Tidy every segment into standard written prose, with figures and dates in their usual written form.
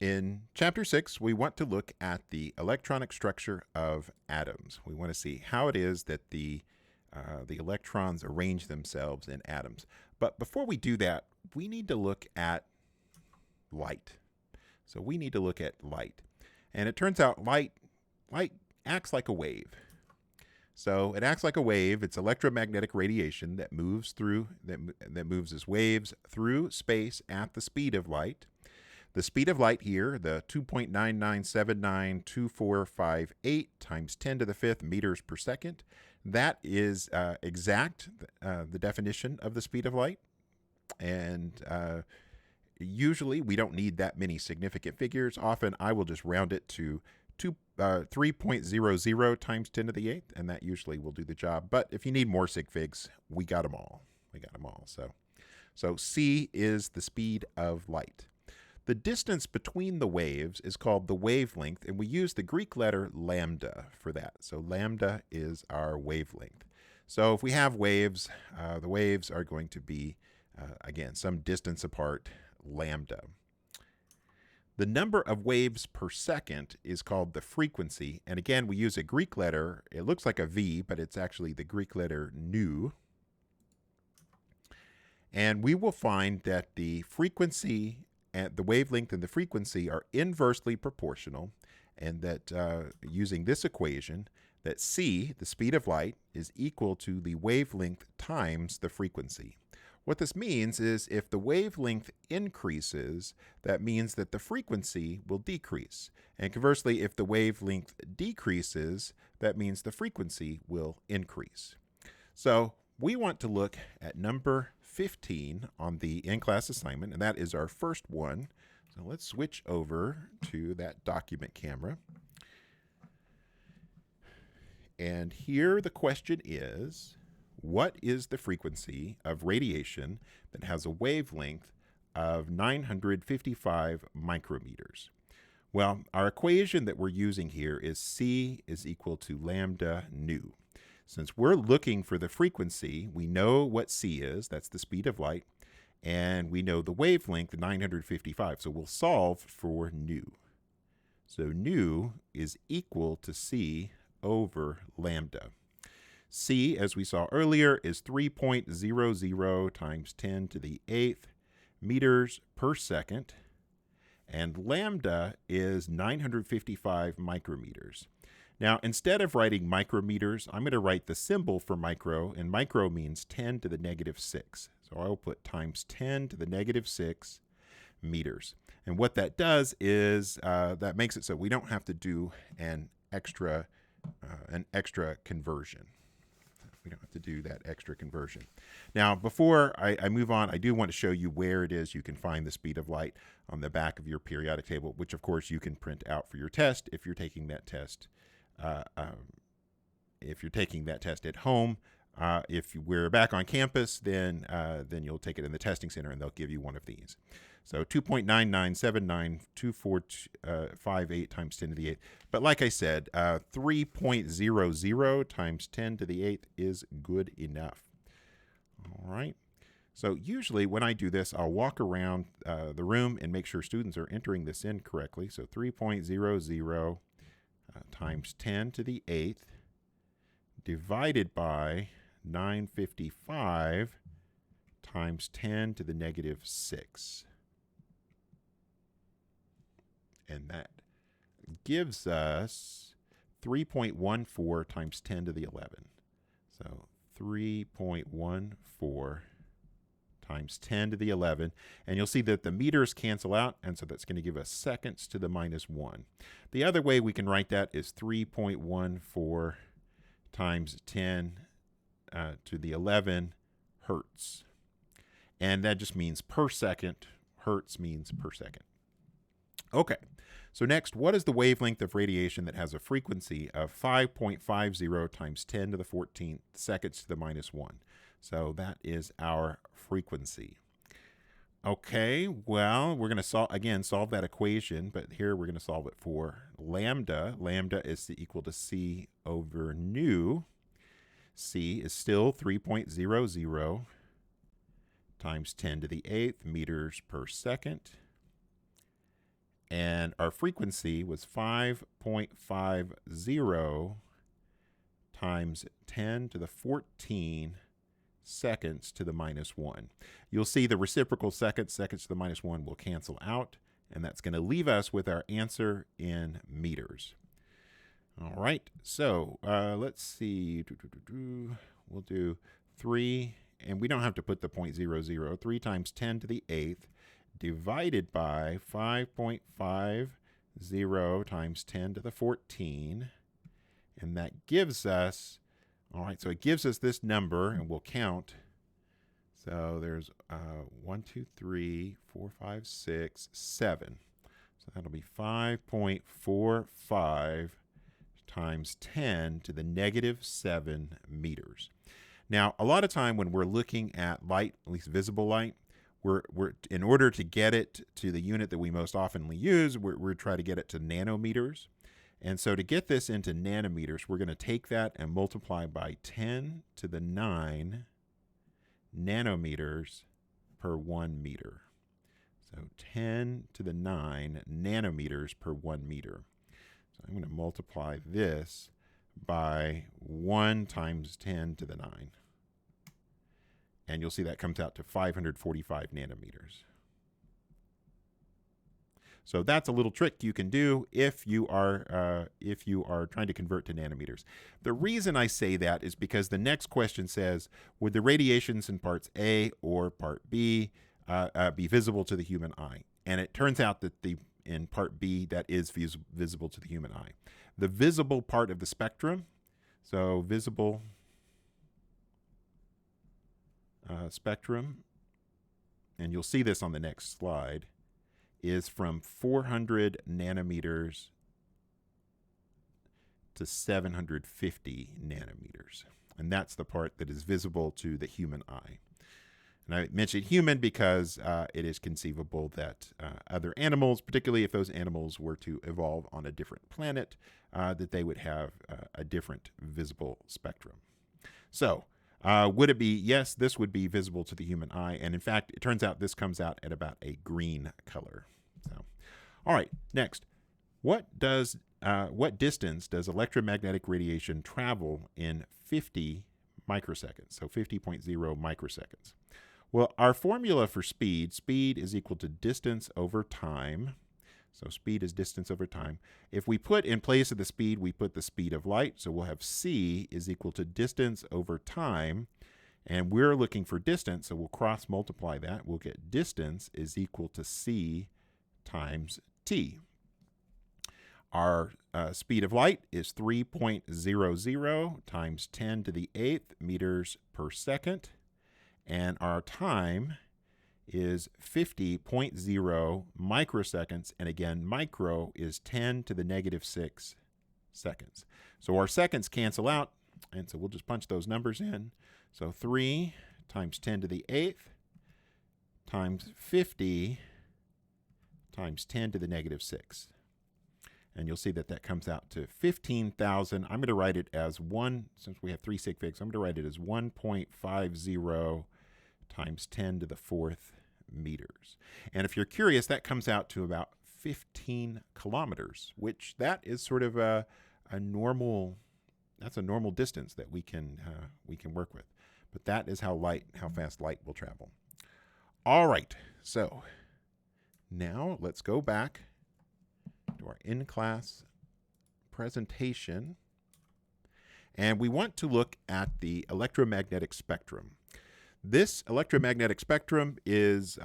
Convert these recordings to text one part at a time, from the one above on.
In Chapter 6, we want to look at the electronic structure of atoms. We want to see how it is that the electrons arrange themselves in atoms. But before we do that, we need to look at light. So we need to look at light. And it turns out light acts like a wave. So it acts like a wave. It's electromagnetic radiation that moves as waves through space at the speed of light. The speed of light here, the 2.99792458 times 10 to the 5th meters per second, that is exact, the definition of the speed of light. And usually we don't need that many significant figures. Often I will just round it to 3.00 times 10 to the 8th, and that usually will do the job. But if you need more sig figs, we got them all. So c is the speed of light. The distance between the waves is called the wavelength, and we use the Greek letter lambda for that. So lambda is our wavelength. So if we have waves, the waves are going to be, again, some distance apart, lambda. The number of waves per second is called the frequency, and again, we use a Greek letter. It looks like a V, but it's actually the Greek letter nu. And we will find that the frequency and the wavelength and the frequency are inversely proportional, and that using this equation, that c, the speed of light, is equal to the wavelength times the frequency. What this means is if the wavelength increases, that means that the frequency will decrease. And conversely, if the wavelength decreases, that means the frequency will increase. So we want to look at number 15 on the in-class assignment, and that is our first one. So let's switch over to that document camera. And here the question is, what is the frequency of radiation that has a wavelength of 955 micrometers? Well, our equation that we're using here is c is equal to lambda nu. Since we're looking for the frequency, we know what c is, that's the speed of light, and we know the wavelength, 955, so we'll solve for nu. So nu is equal to c over lambda. C, as we saw earlier, is 3.00 times 10 to the 8th meters per second, and lambda is 955 micrometers. Now, instead of writing micrometers, I'm going to write the symbol for micro, and micro means 10 to the negative 6. So I'll put times 10 to the negative 6 meters. And what that does is that makes it so we don't have to do an extra conversion. We don't have to do that extra conversion. Now, before I move on, I do want to show you where it is you can find the speed of light on the back of your periodic table, which, of course, you can print out for your test if you're taking that test. If you're taking that test at home, if we're back on campus, then you'll take it in the testing center, and they'll give you one of these. So 2.99792458 times 10 to the 8th. But like I said, 3.00 times 10 to the 8th is good enough. All right. So usually when I do this, I'll walk around the room and make sure students are entering this in correctly. So 3.00 times 10 to the 8th divided by 955 times 10 to the negative 6. And that gives us 3.14 times 10 to the 11. So 3.14 times 10 to the 11. And you'll see that the meters cancel out, and so that's going to give us seconds to the minus 1. The other way we can write that is 3.14 times 10 to the 11 hertz. And that just means per second. Hertz means per second. Okay, so next, what is the wavelength of radiation that has a frequency of 5.50 times 10 to the 14th seconds to the minus 1? So that is our frequency. Okay, well, we're going to solve that equation, but here we're going to solve it for lambda. Lambda is equal to c over nu. C is still 3.00 times 10 to the 8th meters per second. And our frequency was 5.50 times 10 to the 14 seconds to the minus 1. You'll see the reciprocal seconds to the minus 1 will cancel out, and that's going to leave us with our answer in meters. All right, so let's see. We'll do 3, and we don't have to put the 0.00. 3 times 10 to the 8th divided by 5.50 times 10 to the 14. And that gives us, all right, so it gives us this number, and we'll count. So there's 1, 2, 3, 4, 5, 6, 7. So that'll be 5.45 times 10 to the negative 7 meters. Now, a lot of time when we're looking at light, at least visible light, we're in order to get it to the unit that we most often use, we're trying to get it to nanometers. And so to get this into nanometers, we're going to take that and multiply by 10 to the 9 nanometers per 1 meter. So 10 to the 9 nanometers per 1 meter. So I'm going to multiply this by 1 times 10 to the 9. And you'll see that comes out to 545 nanometers. So that's a little trick you can do if you are trying to convert to nanometers. The reason I say that is because the next question says, would the radiations in parts A or part B be visible to the human eye? And it turns out that in part B, that is visible to the human eye. The visible part of the spectrum, so visible spectrum, and you'll see this on the next slide, is from 400 nanometers to 750 nanometers. And that's the part that is visible to the human eye. And I mentioned human because it is conceivable that other animals, particularly if those animals were to evolve on a different planet, that they would have a different visible spectrum. So would it be, yes, this would be visible to the human eye. And in fact, it turns out this comes out at about a green color. So, all right, next, what distance does electromagnetic radiation travel in 50 microseconds? So 50.0 microseconds. Well, our formula for speed is equal to distance over time. So speed is distance over time. If we put in place of the speed, we put the speed of light. So we'll have c is equal to distance over time. And we're looking for distance, so we'll cross multiply that. We'll get distance is equal to c times t. Our speed of light is 3.00 times 10 to the 8th meters per second. And our time is 50.0 microseconds. And again, micro is 10 to the negative 6 seconds. So our seconds cancel out. And so we'll just punch those numbers in. So 3 times 10 to the 8th times 50 times 10 to the negative 6. And you'll see that that comes out to 15,000. I'm going to write it as 1, since we have 3 sig figs, I'm going to write it as 1.50 times 10 to the 4th meters. And if you're curious, that comes out to about 15 kilometers, which that is sort of a normal, that's a normal distance that we can work with. But that is how fast light will travel. All right, so now let's go back to our in-class presentation. And we want to look at the electromagnetic spectrum. This electromagnetic spectrum is,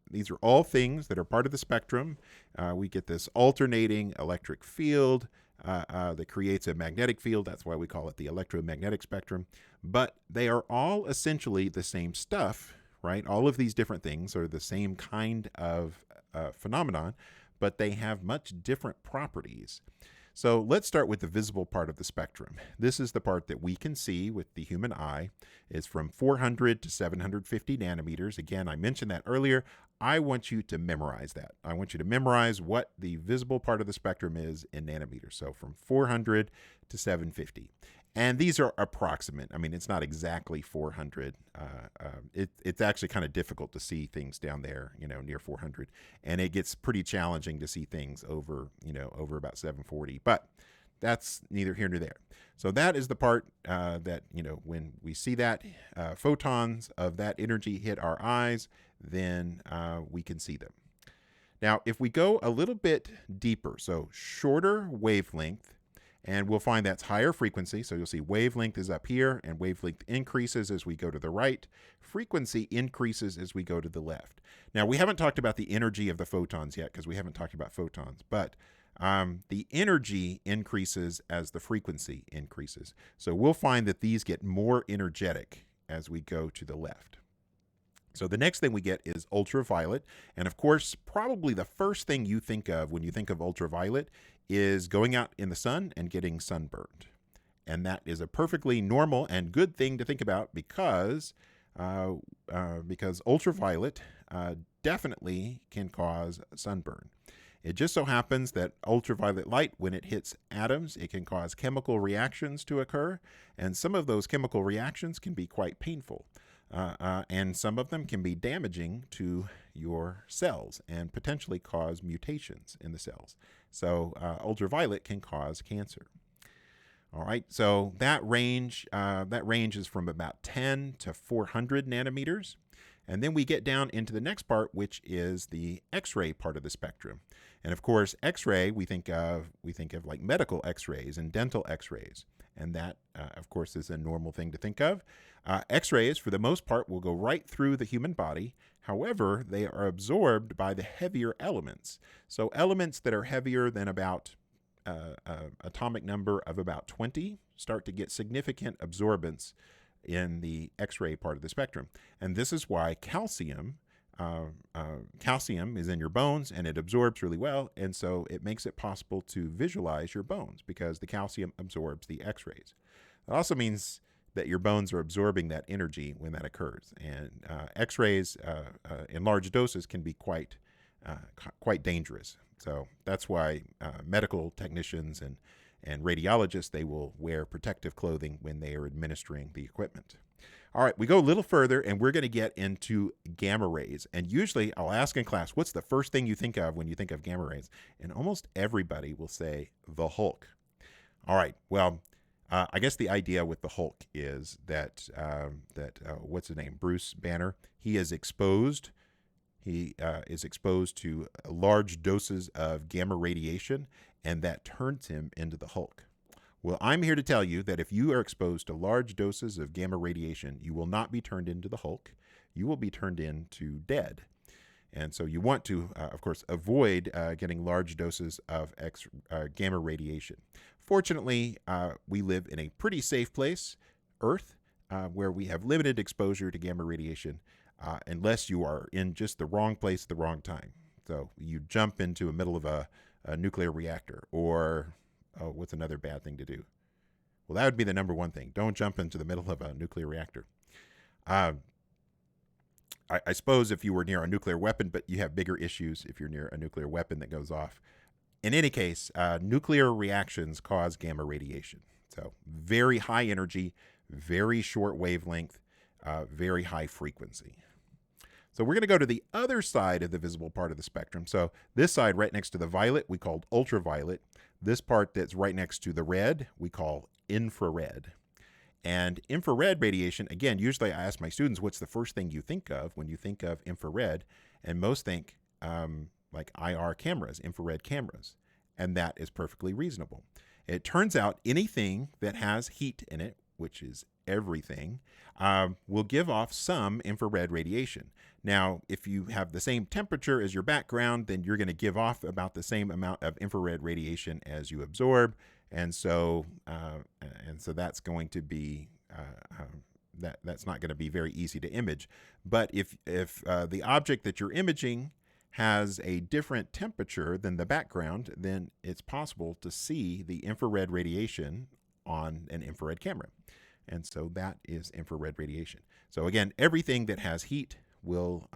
these are all things that are part of the spectrum. We get this alternating electric field that creates a magnetic field. That's why we call it the electromagnetic spectrum. But they are all essentially the same stuff, right? All of these different things are the same kind of phenomenon, but they have much different properties. So let's start with the visible part of the spectrum. This is the part that we can see with the human eye. It's from 400 to 750 nanometers. Again, I mentioned that earlier. I want you to memorize that. I want you to memorize what the visible part of the spectrum is in nanometers. So from 400 to 750. And these are approximate. I mean, it's not exactly 400. It's actually kind of difficult to see things down there, near 400. And it gets pretty challenging to see things over, over about 740. But that's neither here nor there. So that is the part that, when we see that photons of that energy hit our eyes, then we can see them. Now, if we go a little bit deeper, so shorter wavelength, and we'll find that's higher frequency. So you'll see wavelength is up here, and wavelength increases as we go to the right. Frequency increases as we go to the left. Now, we haven't talked about the energy of the photons yet because we haven't talked about photons, but the energy increases as the frequency increases. So we'll find that these get more energetic as we go to the left. So the next thing we get is ultraviolet. And of course, probably the first thing you think of when you think of ultraviolet is going out in the sun and getting sunburned. And that is a perfectly normal and good thing to think about because ultraviolet definitely can cause sunburn. It just so happens that ultraviolet light, when it hits atoms, it can cause chemical reactions to occur. And some of those chemical reactions can be quite painful. And some of them can be damaging to your cells and potentially cause mutations in the cells. So ultraviolet can cause cancer. All right, so that range is from about 10 to 400 nanometers. And then we get down into the next part, which is the X-ray part of the spectrum. And of course, X-ray, we think of like medical X-rays and dental X-rays. And that, of course, is a normal thing to think of. X-rays, for the most part, will go right through the human body. However, they are absorbed by the heavier elements. So elements that are heavier than about atomic number of about 20 start to get significant absorbance in the X-ray part of the spectrum. And this is why calcium is in your bones and it absorbs really well. And so it makes it possible to visualize your bones because the calcium absorbs the X-rays. It also means that your bones are absorbing that energy when that occurs. And X-rays in large doses can be quite dangerous. So that's why medical technicians and radiologists, they will wear protective clothing when they are administering the equipment. All right, we go a little further and we're going to get into gamma rays. And usually I'll ask in class, what's the first thing you think of when you think of gamma rays? And almost everybody will say the Hulk. All right, well, I guess the idea with the Hulk is that, what's his name, Bruce Banner, he is exposed to large doses of gamma radiation, and that turns him into the Hulk. Well, I'm here to tell you that if you are exposed to large doses of gamma radiation, you will not be turned into the Hulk. You will be turned into dead. And so you want to, of course, avoid getting large doses of gamma radiation. Fortunately, we live in a pretty safe place, Earth, where we have limited exposure to gamma radiation, unless you are in just the wrong place at the wrong time. So you jump into the middle of a nuclear reactor, or what's another bad thing to do? Well, that would be the number one thing. Don't jump into the middle of a nuclear reactor. I suppose if you were near a nuclear weapon, but you have bigger issues if you're near a nuclear weapon that goes off. In any case, nuclear reactions cause gamma radiation. So very high energy, very short wavelength, very high frequency. So we're going to go to the other side of the visible part of the spectrum. So this side right next to the violet, we called ultraviolet. This part that's right next to the red, we call infrared. And infrared radiation, again, usually I ask my students, what's the first thing you think of when you think of infrared? And most think like IR cameras, infrared cameras. And that is perfectly reasonable. It turns out anything that has heat in it, which is everything, will give off some infrared radiation. Now, if you have the same temperature as your background, then you're going to give off about the same amount of infrared radiation as you absorb. And so that's going to be that's not going to be very easy to image. But if the object that you're imaging has a different temperature than the background, then it's possible to see the infrared radiation on an infrared camera. And so that is infrared radiation. So again, everything that has heat will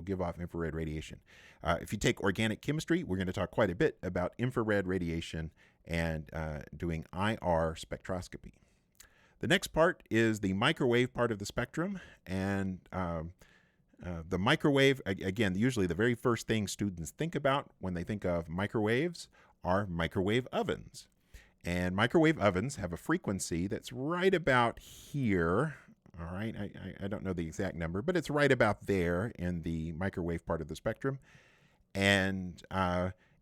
give off infrared radiation. If you take organic chemistry, we're going to talk quite a bit about infrared radiation and doing IR spectroscopy. The next part is the microwave part of the spectrum. And the microwave, again, usually the very first thing students think about when they think of microwaves are microwave ovens. And microwave ovens have a frequency that's right about here. All right, I don't know the exact number, but it's right about there in the microwave part of the spectrum. And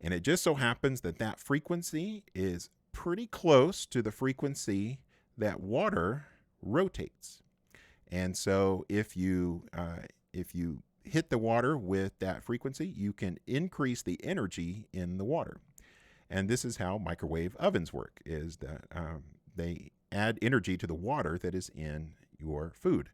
it just so happens that that frequency is pretty close to the frequency that water rotates. And so if you hit the water with that frequency, you can increase the energy in the water. And this is how microwave ovens work, is that they add energy to the water that is in your food.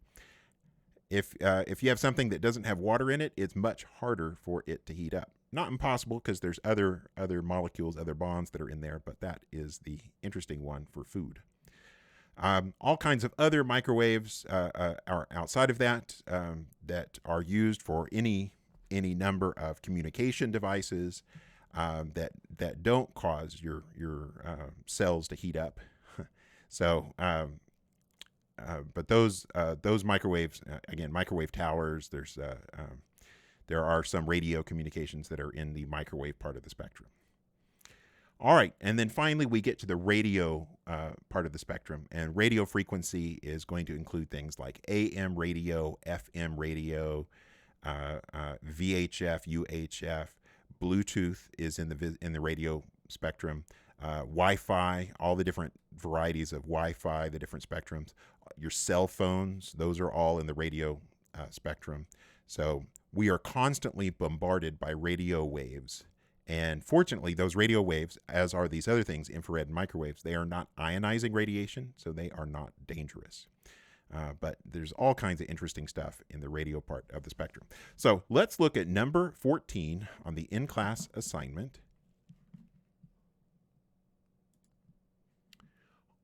If you have something that doesn't have water in it, it's much harder for it to heat up. Not impossible, because there's other molecules, other bonds that are in there, but that is the interesting one for food. All kinds of other microwaves are outside of that that are used for any number of communication devices that don't cause your cells to heat up. So, but those microwaves, again, microwave towers. There are some radio communications that are in the microwave part of the spectrum. All right, and then finally we get to the radio part of the spectrum, and radio frequency is going to include things like AM radio, FM radio, VHF, UHF. Bluetooth is in the radio spectrum. Wi-Fi, all the different varieties of Wi-Fi, the different spectrums. Your cell phones, those are all in the radio spectrum. So we are constantly bombarded by radio waves. And fortunately, those radio waves, as are these other things, infrared and microwaves, they are not ionizing radiation, so they are not dangerous. But there's all kinds of interesting stuff in the radio part of the spectrum. So let's look at number 14 on the in-class assignment.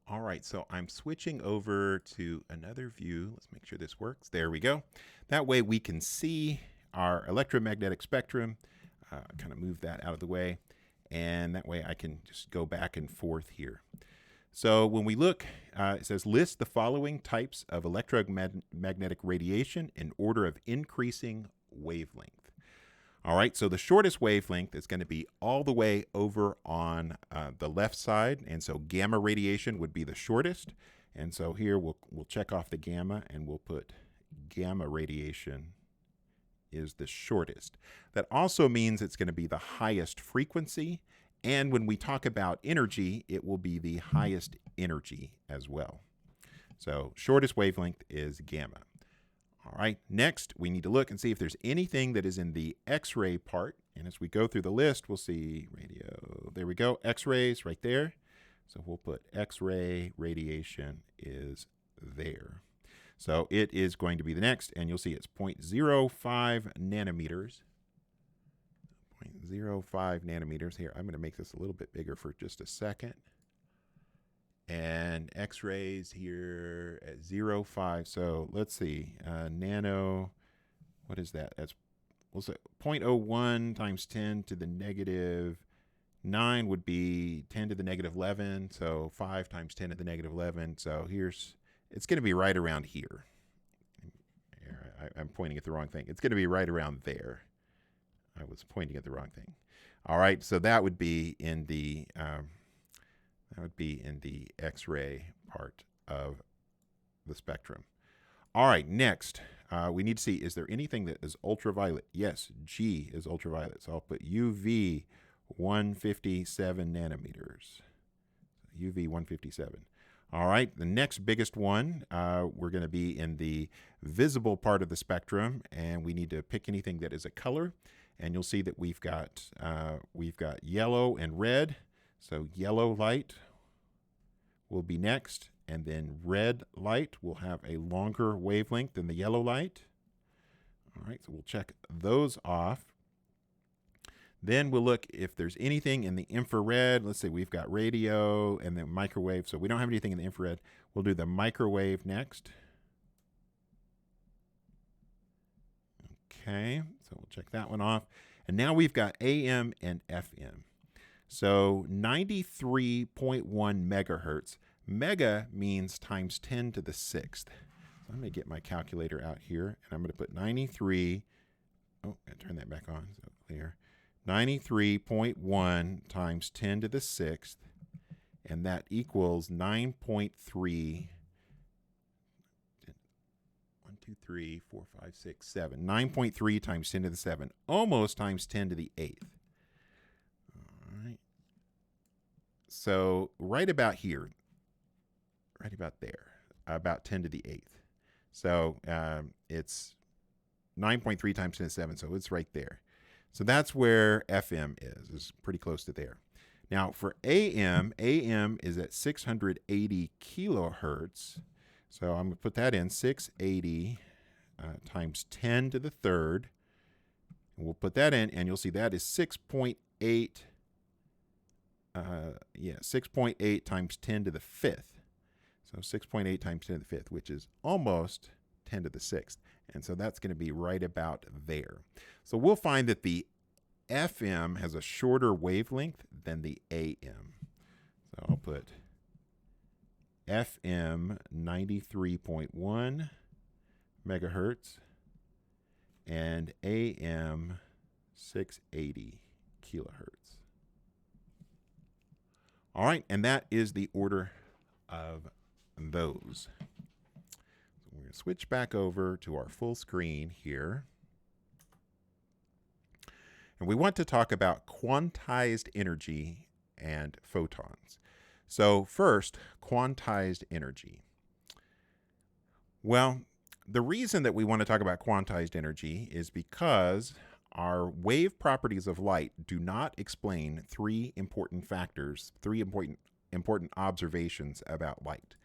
All right, so I'm switching over to another view. Let's make sure this works. There we go. That way we can see our electromagnetic spectrum. Kind of move that out of the way, and that way I can just go back and forth here. So when we look, it says list the following types of electromagnetic radiation in order of increasing wavelength. All right, so the shortest wavelength is going to be all the way over on the left side, and so gamma radiation would be the shortest. And so here we'll check off the gamma, and we'll put gamma radiation is the shortest. That also means it's going to be the highest frequency, and when we talk about energy, it will be the highest energy as well. So shortest wavelength is gamma. All right, next we need to look and see if there's anything that is in the X-ray part, and as we go through the list, we'll see radio. There we go, X-rays right there. So we'll put X-ray radiation is there. So it is going to be the next, and you'll see it's 0.05 nanometers. 0.05 nanometers. Here, I'm going to make this a little bit bigger for just a second. And X-rays here at 0.5. So let's see, nano, what is that? That's, we'll say 0.01 times 10 to the negative 9 would be 10 to the negative 11. So 5 times 10 to the negative 11. So it's going to be right around here. I'm pointing at the wrong thing. It's going to be right around there. I was pointing at the wrong thing. All right, so that would be in the X-ray part of the spectrum. All right, next we need to see, is there anything that is ultraviolet? Yes, G is ultraviolet. So I'll put UV 157 nanometers. UV 157. All right, the next biggest one, we're going to be in the visible part of the spectrum, and we need to pick anything that is a color. And you'll see that we've got yellow and red. So yellow light will be next, and then red light will have a longer wavelength than the yellow light. All right, so we'll check those off. Then we'll look if there's anything in the infrared. Let's say we've got radio and then microwave. So we don't have anything in the infrared. We'll do the microwave next. Okay, so we'll check that one off. And now we've got AM and FM. So 93.1 megahertz, Mega means times 10 to the 6th. So I'm going to get my calculator out here, and I'm going to put 93. Oh, I turn that back on so clear. 93.1 times 10 to the 6th, and that equals 9.3. 1, 2, 3, 4, 5, 6, 7. 9.3 times 10 to the 7, almost times 10 to the 8th. All right. So right about here, right about there, about 10 to the 8th. So it's 9.3 times 10 to the 7, so it's right there. So that's where FM is. It's pretty close to there. Now for AM, AM is at 680 kilohertz. So I'm going to put that in, 680 times 10 to the 3rd. And we'll put that in, and you'll see that is 6.8. 6.8 times 10 to the 5th. So 6.8 times 10 to the 5th, which is almost 10 to the 6th. And so that's going to be right about there. So we'll find that the FM has a shorter wavelength than the AM. So I'll put FM 93.1 megahertz and AM 680 kilohertz. All right, and that is the order of those. So we're going to switch back over to our full screen here. And we want to talk about quantized energy and photons. So first, quantized energy. Well, the reason that we want to talk about quantized energy is because our wave properties of light do not explain three important factors, three important observations about light.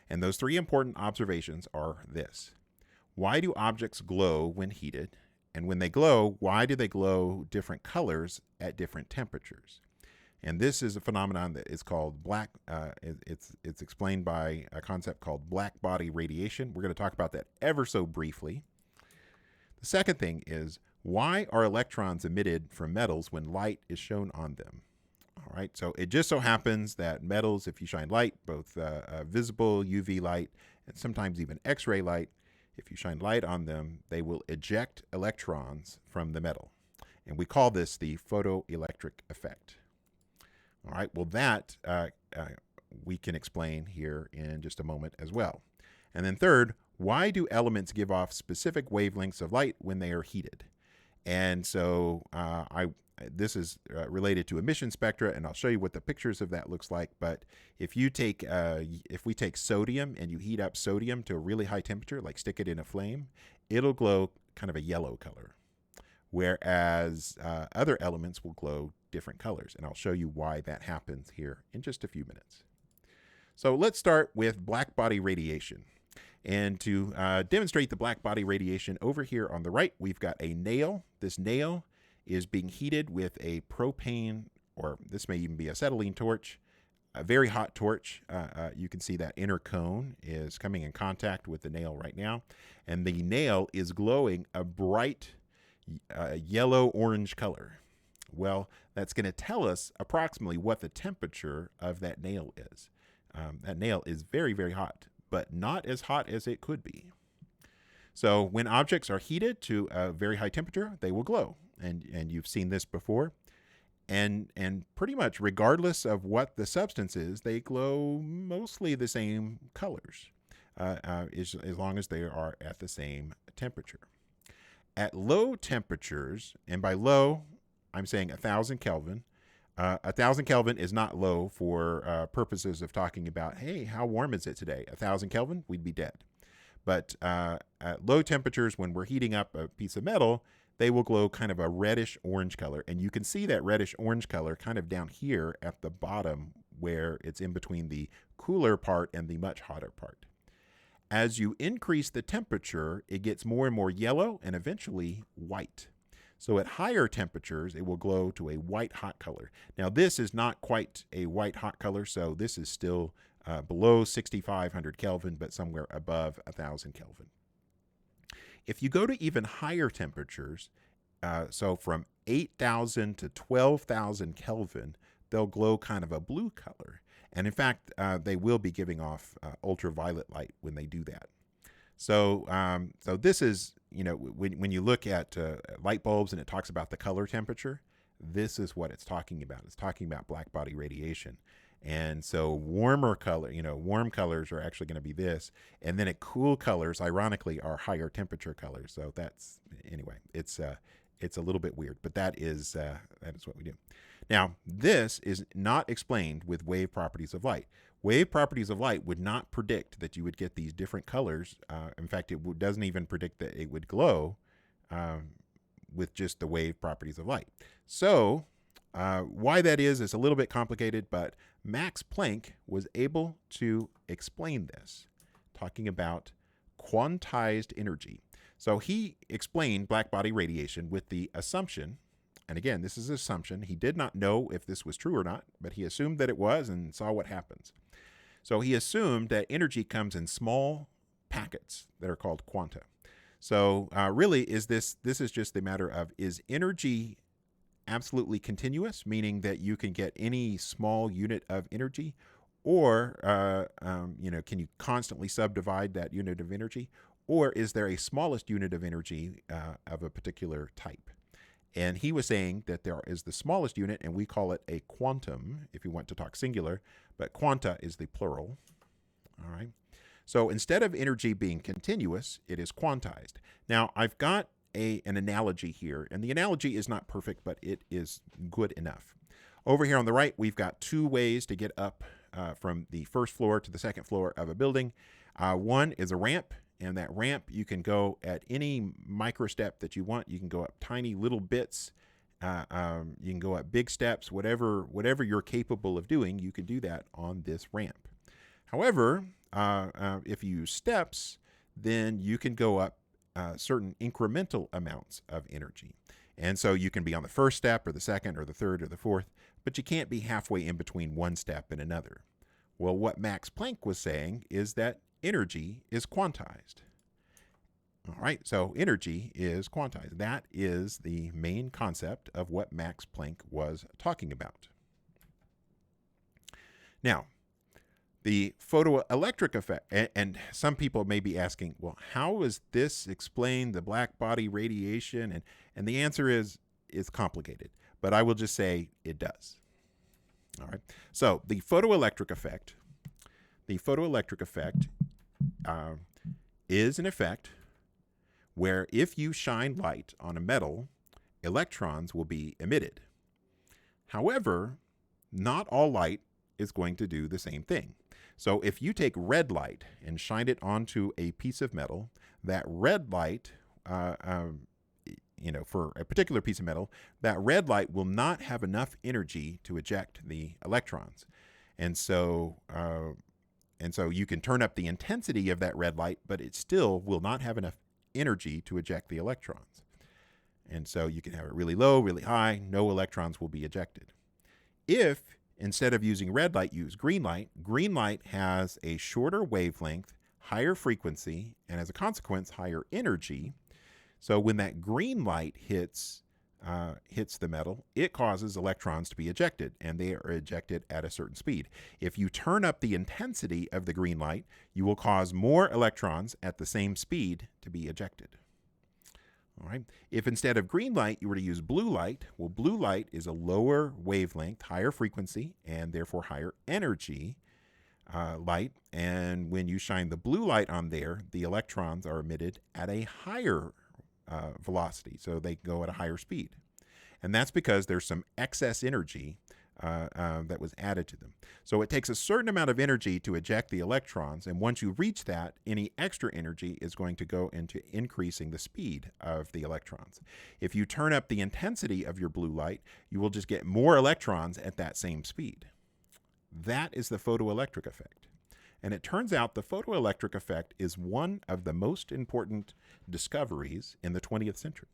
And those three important observations are this. Why do objects glow when heated? And when they glow, why do they glow different colors at different temperatures? And this is a phenomenon that is called it's explained by a concept called black body radiation. We're going to talk about that ever so briefly. The second thing is, why are electrons emitted from metals when light is shown on them? All right, so it just so happens that metals, if you shine light, both visible UV light and sometimes even X-ray light, if you shine light on them, they will eject electrons from the metal. And we call this the photoelectric effect. All right, well, that we can explain here in just a moment as well. And then third, why do elements give off specific wavelengths of light when they are heated? And so this is related to emission spectra, and I'll show you what the pictures of that looks like. But if you take, if we take sodium and you heat up sodium to a really high temperature, like stick it in a flame, it'll glow kind of a yellow color, whereas other elements will glow different colors. And I'll show you why that happens here in just a few minutes. So let's start with black body radiation. And to demonstrate the black body radiation, over here on the right, we've got a nail. This nail is being heated with a propane, or this may even be acetylene torch, a very hot torch. You can see that inner cone is coming in contact with the nail right now. And the nail is glowing a bright yellow-orange color. Well, that's going to tell us approximately what the temperature of that nail is. That nail is very, very hot, but not as hot as it could be. So when objects are heated to a very high temperature, they will glow. And you've seen this before. And pretty much regardless of what the substance is, they glow mostly the same colors, as long as they are at the same temperature. At low temperatures, and by low, I'm saying 1,000 Kelvin. 1,000 Kelvin is not low for purposes of talking about, hey, how warm is it today? 1,000 Kelvin, we'd be dead. But at low temperatures, when we're heating up a piece of metal, they will glow kind of a reddish orange color. And you can see that reddish orange color kind of down here at the bottom, where it's in between the cooler part and the much hotter part. As you increase the temperature, it gets more and more yellow and eventually white. So at higher temperatures, it will glow to a white hot color. Now this is not quite a white hot color, so this is still below 6,500 Kelvin, but somewhere above 1,000 Kelvin. If you go to even higher temperatures, so from 8,000 to 12,000 Kelvin, they'll glow kind of a blue color. And in fact, they will be giving off ultraviolet light when they do that. So, so this is, when you look at light bulbs and it talks about the color temperature, this is what it's talking about. It's talking about black body radiation. And so warmer color, warm colors are actually going to be this. And then cool colors, ironically, are higher temperature colors. So that's, anyway, it's a little bit weird, but that is what we do. Now, this is not explained with wave properties of light. Wave properties of light would not predict that you would get these different colors. In fact, it doesn't even predict that it would glow with just the wave properties of light. So why that is a little bit complicated, but Max Planck was able to explain this, talking about quantized energy. So he explained black body radiation with the assumption, and again, this is an assumption. He did not know if this was true or not, but he assumed that it was and saw what happens. So he assumed that energy comes in small packets that are called quanta. So really, this is just the matter of, is energy absolutely continuous, meaning that you can get any small unit of energy, or can you constantly subdivide that unit of energy, or is there a smallest unit of energy of a particular type? And he was saying that there is the smallest unit, and we call it a quantum, if you want to talk singular, but quanta is the plural. All right. So instead of energy being continuous, it is quantized. Now, I've got an analogy here, and the analogy is not perfect, but it is good enough. Over here on the right, we've got two ways to get up from the first floor to the second floor of a building. One is a ramp, and that ramp, you can go at any micro step that you want. You can go up tiny little bits. You can go up big steps, whatever you're capable of doing, you can do that on this ramp. However, if you use steps, then you can go up certain incremental amounts of energy. And so you can be on the first step or the second or the third or the fourth, but you can't be halfway in between one step and another. Well, what Max Planck was saying is that energy is quantized. All right, so energy is quantized. That is the main concept of what Max Planck was talking about. Now, the photoelectric effect, and some people may be asking, well, how does this explain the black body radiation? And the answer is, it's complicated, but I will just say it does. All right, so the photoelectric effect is an effect where if you shine light on a metal, electrons will be emitted. However, not all light is going to do the same thing. So if you take red light and shine it onto a piece of metal, that red light, for a particular piece of metal, that red light will not have enough energy to eject the electrons. And so you can turn up the intensity of that red light, but it still will not have enough energy to eject the electrons. And so you can have it really low, really high, no electrons will be ejected. If instead of using red light, use green light has a shorter wavelength, higher frequency, and as a consequence, higher energy. So when that green light hits the metal, it causes electrons to be ejected, and they are ejected at a certain speed. If you turn up the intensity of the green light, you will cause more electrons at the same speed to be ejected. All right. If instead of green light, you were to use blue light, well, blue light is a lower wavelength, higher frequency, and therefore higher energy light. And when you shine the blue light on there, the electrons are emitted at a higher velocity, so they go at a higher speed. And that's because there's some excess energy that was added to them. So it takes a certain amount of energy to eject the electrons, and once you reach that, any extra energy is going to go into increasing the speed of the electrons. If you turn up the intensity of your blue light, you will just get more electrons at that same speed. That is the photoelectric effect. And it turns out the photoelectric effect is one of the most important discoveries in the 20th century.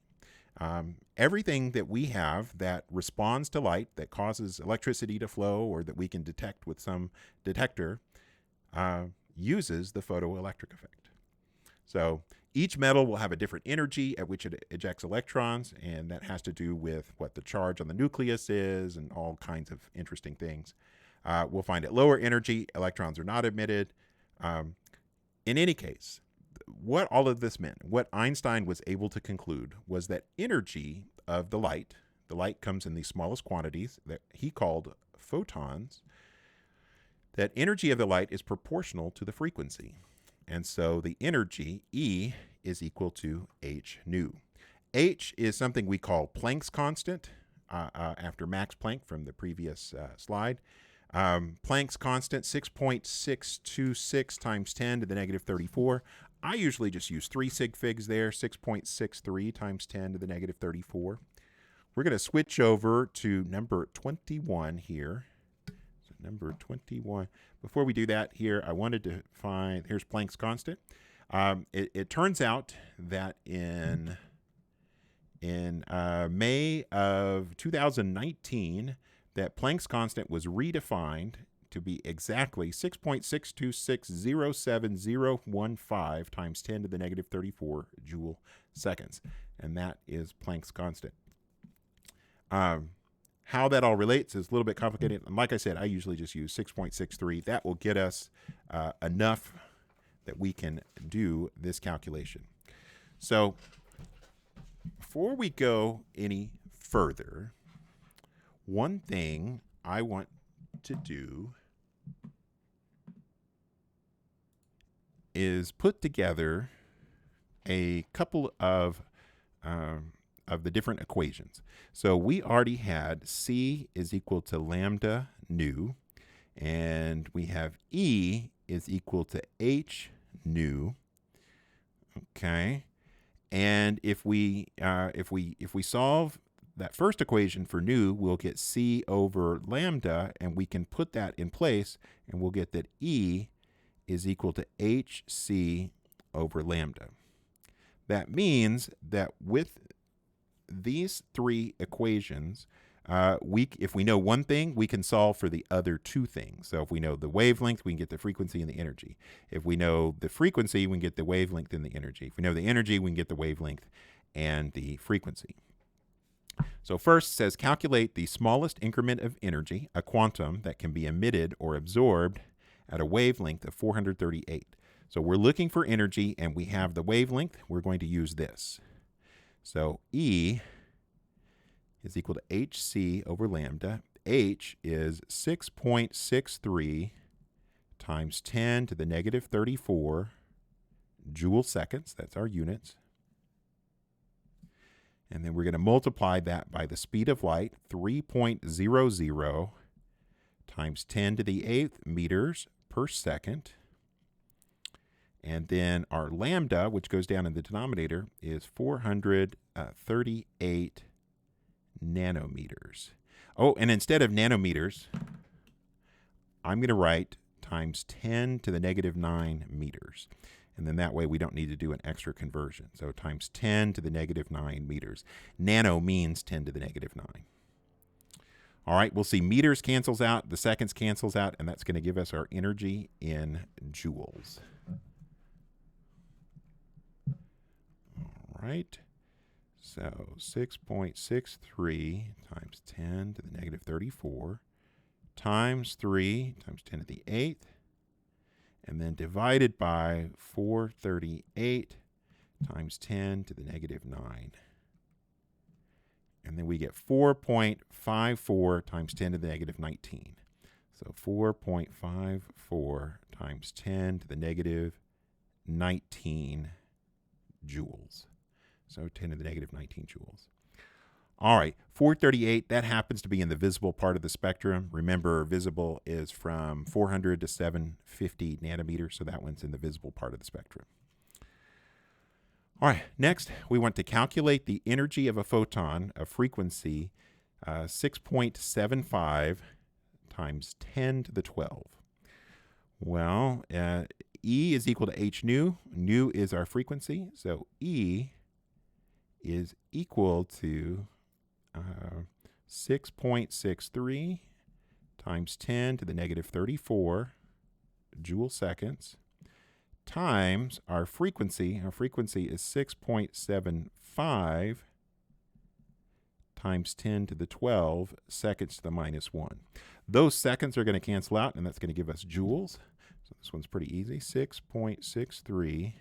Everything that we have that responds to light, that causes electricity to flow, or that we can detect with some detector, uses the photoelectric effect. So each metal will have a different energy at which it ejects electrons, and that has to do with what the charge on the nucleus is and all kinds of interesting things. We'll find at lower energy, electrons are not emitted. In any case, what all of this meant, what Einstein was able to conclude was that energy of the light comes in the smallest quantities that he called photons, that energy of the light is proportional to the frequency. And so the energy, E, is equal to h nu. H is something we call Planck's constant, after Max Planck from the previous slide. Planck's constant, 6.626 times 10 to the negative 34. I usually just use 3 sig figs there, 6.63 times 10 to the negative 34. We're going to switch over to number 21 here. So number 21. Before we do that here, I wanted to find, here's Planck's constant. It turns out that in May of 2019, that Planck's constant was redefined to be exactly 6.6260715 times 10 to the negative 34 joule seconds. And that is Planck's constant. How that all relates is a little bit complicated. And like I said, I usually just use 6.63. That will get us enough that we can do this calculation. So before we go any further, one thing I want to do is put together a couple of the different equations. So we already had C is equal to lambda nu, and we have E is equal to h nu. Okay, and if we solve that first equation for nu, we'll get C over lambda, and we can put that in place, and we'll get that E is equal to hc over lambda. That means that with these three equations, if we know one thing, we can solve for the other two things. So if we know the wavelength, we can get the frequency and the energy. If we know the frequency, we can get the wavelength and the energy. If we know the energy, we can get the wavelength and the frequency. So first it says calculate the smallest increment of energy, a quantum that can be emitted or absorbed at a wavelength of 438. So we're looking for energy and we have the wavelength. We're going to use this. So E is equal to hc over lambda. H is 6.63 times 10 to the negative 34 joule seconds. That's our units. And then we're going to multiply that by the speed of light, 3.00 times 10 to the 8th meters per second. And then our lambda, which goes down in the denominator, is 438 nanometers. Oh, and instead of nanometers, I'm going to write times 10 to the negative 9 meters. And then that way we don't need to do an extra conversion. So times 10 to the negative 9 meters. Nano means 10 to the negative 9. All right, we'll see meters cancels out, the seconds cancels out, and that's going to give us our energy in joules. All right, so 6.63 times 10 to the negative 34 times 3 times 10 to the 8th, and then divided by 438 times 10 to the negative 9. And then we get 4.54 times 10 to the negative 19. So 4.54 times 10 to the negative 19 joules. So 10 to the negative 19 joules. All right, 438, that happens to be in the visible part of the spectrum. Remember, visible is from 400 to 750 nanometers, so that one's in the visible part of the spectrum. All right, next we want to calculate the energy of a photon of frequency 6.75 times 10 to the 12. Well, E is equal to h nu. Nu is our frequency, so E is equal to 6.63 times 10 to the negative 34 joule seconds times our frequency. Our frequency is 6.75 times 10 to the 12 seconds to the minus 1. Those seconds are going to cancel out, and that's going to give us joules. So this one's pretty easy. 6.63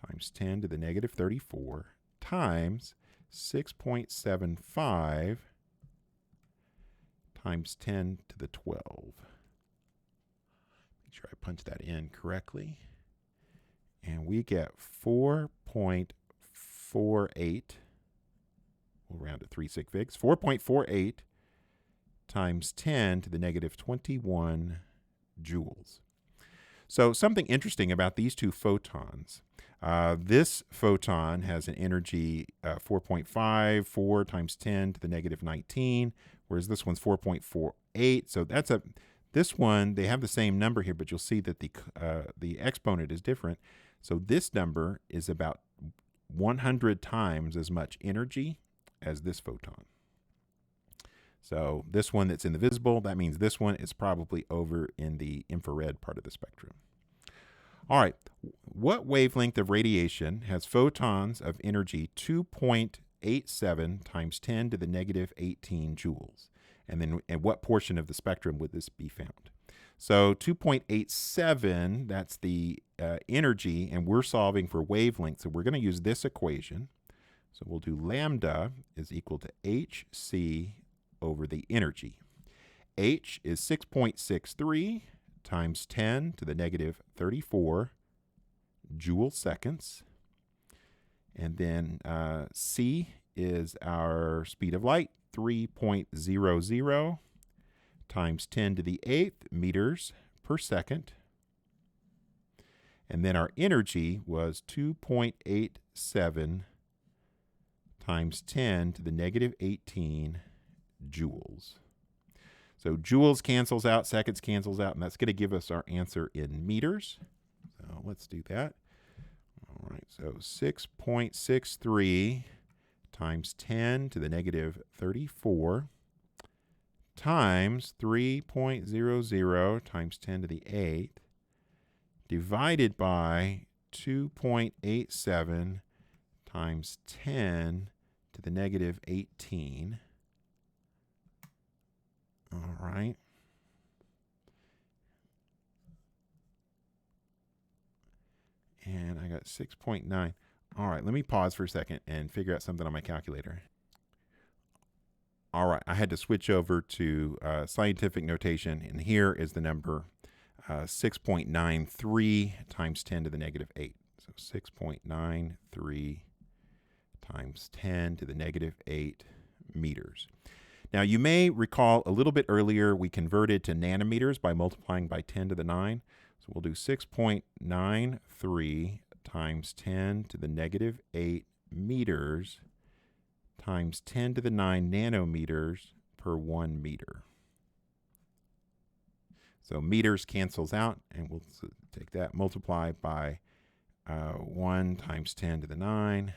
times 10 to the negative 34 times 6.75 times 10 to the 12. Make sure I punch that in correctly. And we get 4.48. We'll round to 3 sig figs. 4.48 times 10 to the negative 21 joules. So something interesting about these two photons. This photon has an energy 4.54 times 10 to the negative 19, whereas this one's 4.48. So that's this one, they have the same number here, but you'll see that the exponent is different. So this number is about 100 times as much energy as this photon. So this one that's in the visible, that means this one is probably over in the infrared part of the spectrum. All right, what wavelength of radiation has photons of energy 2.87 times 10 to the negative 18 joules? And then in what portion of the spectrum would this be found? So 2.87, that's the energy, and we're solving for wavelength. So we're going to use this equation. So we'll do lambda is equal to hc over the energy. H is 6.63 times 10 to the negative 34 joule seconds. And then c is our speed of light, 3.00 times 10 to the 8th meters per second. And then our energy was 2.87 times 10 to the negative 18 joules. So joules cancels out, seconds cancels out, and that's going to give us our answer in meters. So let's do that. All right, so 6.63 times 10 to the negative 34 times 3.00 times 10 to the 8th divided by 2.87 times 10 to the negative 18. All right. And I got 6.9. All right, let me pause for a second and figure out something on my calculator. All right, I had to switch over to scientific notation, and here is the number 6.93 times 10 to the negative 8. So 6.93 times 10 to the negative 8 meters. Now, you may recall a little bit earlier we converted to nanometers by multiplying by 10 to the 9. So we'll do 6.93 times 10 to the negative 8 meters times 10 to the 9 nanometers per 1 meter. So meters cancels out, and we'll take that, multiply by 1 times 10 to the 9,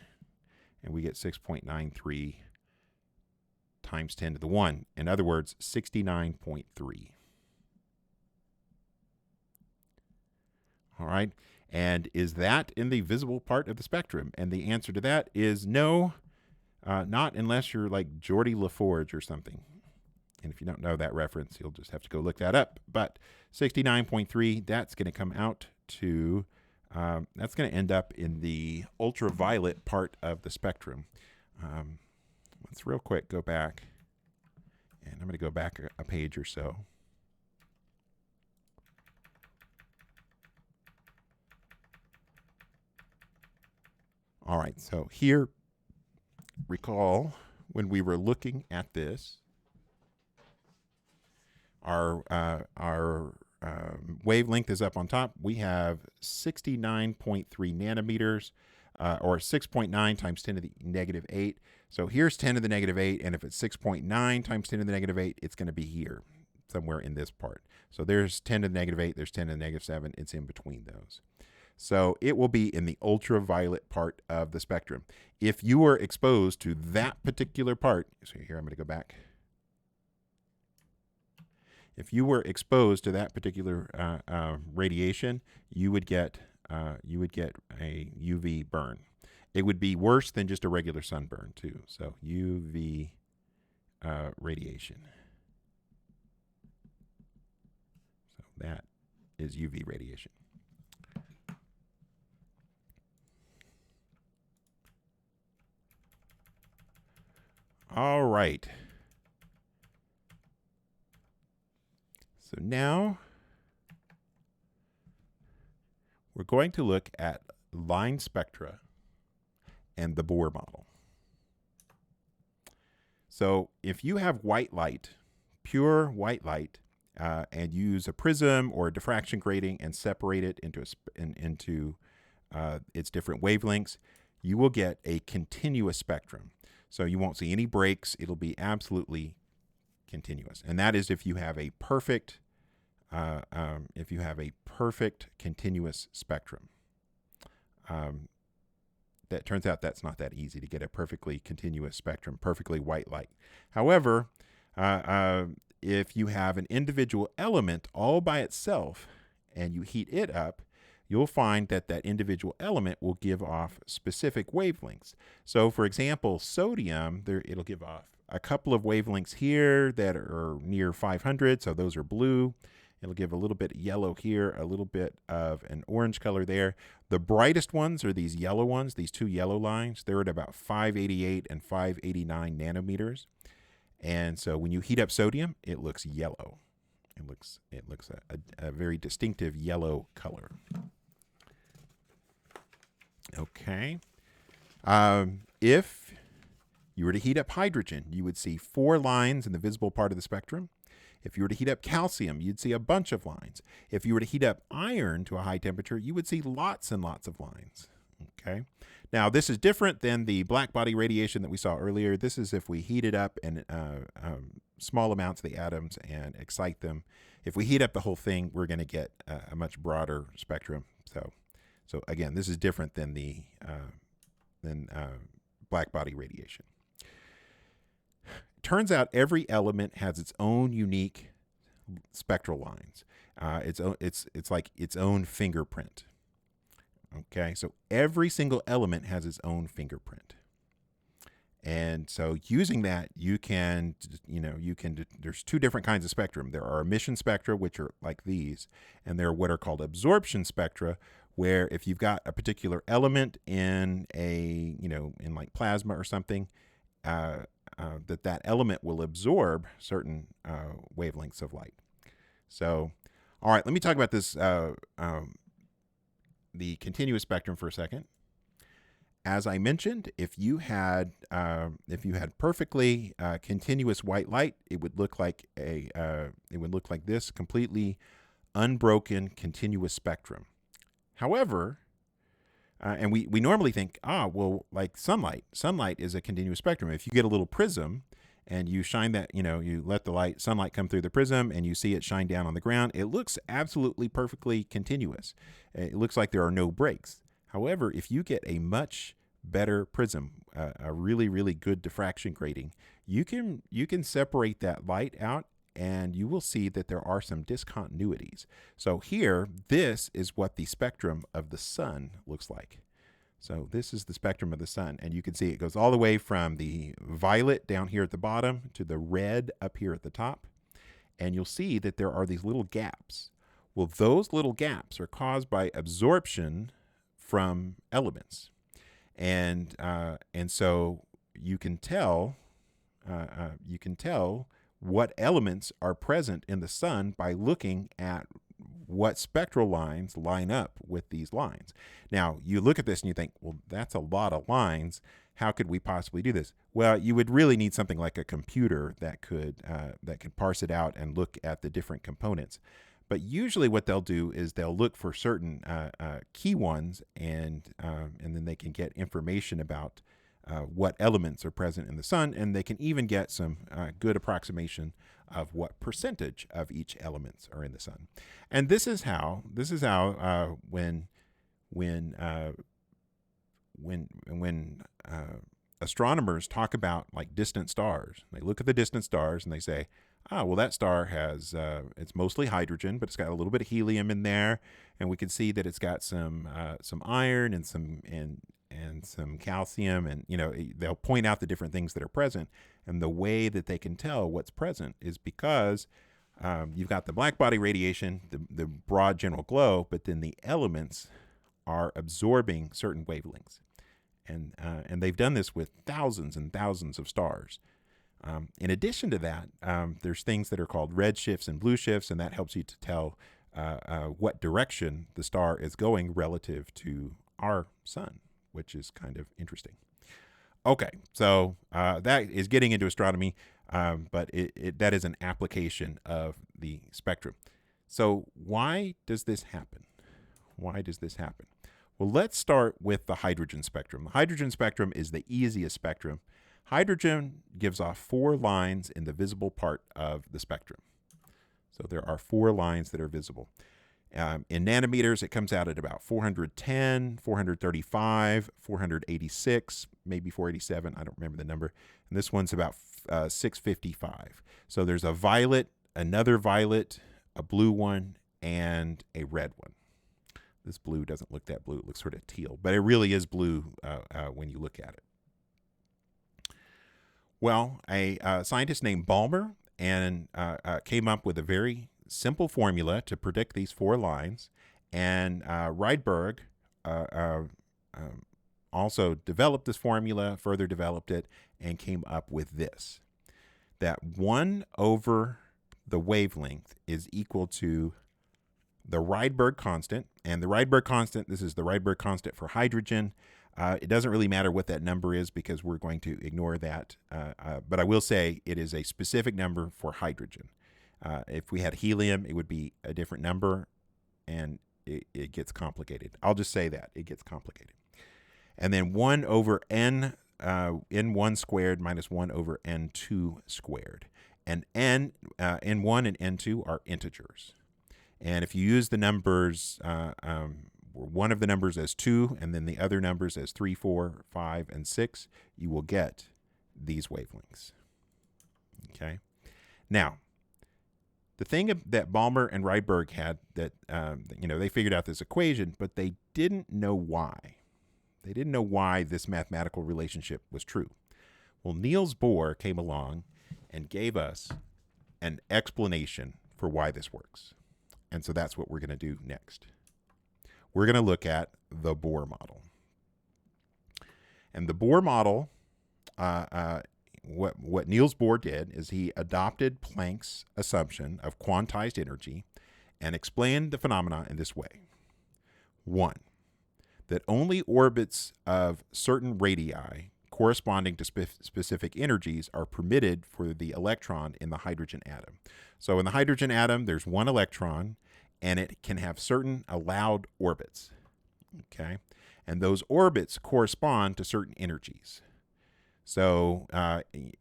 and we get 6.93 times 10 to the 1. In other words, 69.3. All right, and is that in the visible part of the spectrum? And the answer to that is no, not unless you're like Geordie LaForge or something. And if you don't know that reference, you'll just have to go look that up. But 69.3, that's going to come out to, that's going to end up in the ultraviolet part of the spectrum. Let's real quick go back, and I'm going to go back a page or so. All right, so here, recall when we were looking at this, our wavelength is up on top. We have 69.3 nanometers, or 6.9 times 10 to the negative 8. So here's 10 to the negative 8, and if it's 6.9 times 10 to the negative 8, it's going to be here, somewhere in this part. So there's 10 to the negative 8, there's 10 to the negative 7, it's in between those. So it will be in the ultraviolet part of the spectrum. If you were exposed to that particular part, so here I'm going to go back. If you were exposed to that particular radiation, you would get a UV burn. It would be worse than just a regular sunburn too. So UV radiation. So that is UV radiation. All right. So now we're going to look at line spectra and the Bohr model. So if you have white light, pure white light, and use a prism or a diffraction grating and separate it into its different wavelengths, you will get a continuous spectrum. So you won't see any breaks. It'll be absolutely continuous. And that is if you have a perfect continuous spectrum. That turns out that's not that easy to get a perfectly continuous spectrum, perfectly white light. However, if you have an individual element all by itself and you heat it up, you'll find that that individual element will give off specific wavelengths. So for example, sodium, it'll give off a couple of wavelengths here that are near 500, so those are blue. It'll give a little bit yellow here, a little bit of an orange color there. The brightest ones are these yellow ones, these two yellow lines. They're at about 588 and 589 nanometers. And so when you heat up sodium, it looks yellow. It looks a very distinctive yellow color. Okay. If you were to heat up hydrogen, you would see 4 lines in the visible part of the spectrum. If you were to heat up calcium, you'd see a bunch of lines. If you were to heat up iron to a high temperature, you would see lots and lots of lines. Okay. Now, this is different than the black body radiation that we saw earlier. This is if we heat it up in small amounts of the atoms and excite them. If we heat up the whole thing, we're going to get a much broader spectrum. So again, this is different than the black body radiation. Turns out every element has its own unique spectral lines. It's like its own fingerprint. Okay, so every single element has its own fingerprint. And so using that, there's 2 different kinds of spectrum. There are emission spectra, which are like these, and there are what are called absorption spectra, where if you've got a particular element in in like plasma or something, that element will absorb certain wavelengths of light. So, all right, let me talk about this, the continuous spectrum for a second. As I mentioned, if you had perfectly continuous white light, it would look like this, completely unbroken continuous spectrum. However, and we normally think, well, like sunlight is a continuous spectrum. If you get a little prism and you shine that, you let the sunlight come through the prism and you see it shine down on the ground, it looks absolutely perfectly continuous. It looks like there are no breaks. However, if you get a much better prism, a really, really good diffraction grating, you can separate that light out and you will see that there are some discontinuities. So here, this is what the spectrum of the sun looks like. So this is the spectrum of the sun, and you can see it goes all the way from the violet down here at the bottom to the red up here at the top. And you'll see that there are these little gaps. Well, those little gaps are caused by absorption from elements. And so you can tell what elements are present in the sun by looking at what spectral lines line up with these lines. Now, you look at this and you think, well, that's a lot of lines. How could we possibly do this? Well, you would really need something like a computer that could parse it out and look at the different components. But usually what they'll do is they'll look for certain key ones, and then they can get information about what elements are present in the sun, and they can even get some good approximation of what percentage of each elements are in the sun. And this is how when astronomers talk about like distant stars, they look at the distant stars and they say, well, that star has it's mostly hydrogen, but it's got a little bit of helium in there, and we can see that it's got some iron and some calcium, and they'll point out the different things that are present. And the way that they can tell what's present is because you've got the black body radiation, the broad general glow, but then the elements are absorbing certain wavelengths. And they've done this with thousands and thousands of stars. In addition to that, there's things that are called red shifts and blue shifts, and that helps you to tell what direction the star is going relative to our sun, which is kind of interesting. Okay, so that is getting into astronomy, but that is an application of the spectrum. So why does this happen? Why does this happen? Well, let's start with the hydrogen spectrum. The hydrogen spectrum is the easiest spectrum. Hydrogen gives off 4 lines in the visible part of the spectrum. So there are 4 lines that are visible. In nanometers, it comes out at about 410, 435, 486, maybe 487. I don't remember the number. And this one's about 655. So there's a violet, another violet, a blue one, and a red one. This blue doesn't look that blue. It looks sort of teal, but it really is blue when you look at it. Well, a scientist named Balmer came up with a very simple formula to predict these 4 lines, and Rydberg also developed this formula, further developed it, and came up with this, that 1 over the wavelength is equal to the Rydberg constant. And the Rydberg constant, this is the Rydberg constant for hydrogen. It doesn't really matter what that number is because we're going to ignore that. But I will say it is a specific number for hydrogen. If we had helium, it would be a different number, and it gets complicated. I'll just say that. It gets complicated. And then 1 over n1 squared minus 1 over n2 squared. And n1 and n2 are integers. And if you use the numbers, one of the numbers as 2 and then the other numbers as 3, 4, 5, and 6, you will get these wavelengths. Okay. Now, the thing that Balmer and Rydberg had that, they figured out this equation, but they didn't know why. They didn't know why this mathematical relationship was true. Well, Niels Bohr came along and gave us an explanation for why this works. And so that's what we're going to do next. We're going to look at the Bohr model. And the Bohr model, what Niels Bohr did is he adopted Planck's assumption of quantized energy and explained the phenomena in this way. 1, that only orbits of certain radii corresponding to specific energies are permitted for the electron in the hydrogen atom. So in the hydrogen atom, there's 1 electron, and it can have certain allowed orbits. Okay, and those orbits correspond to certain energies. So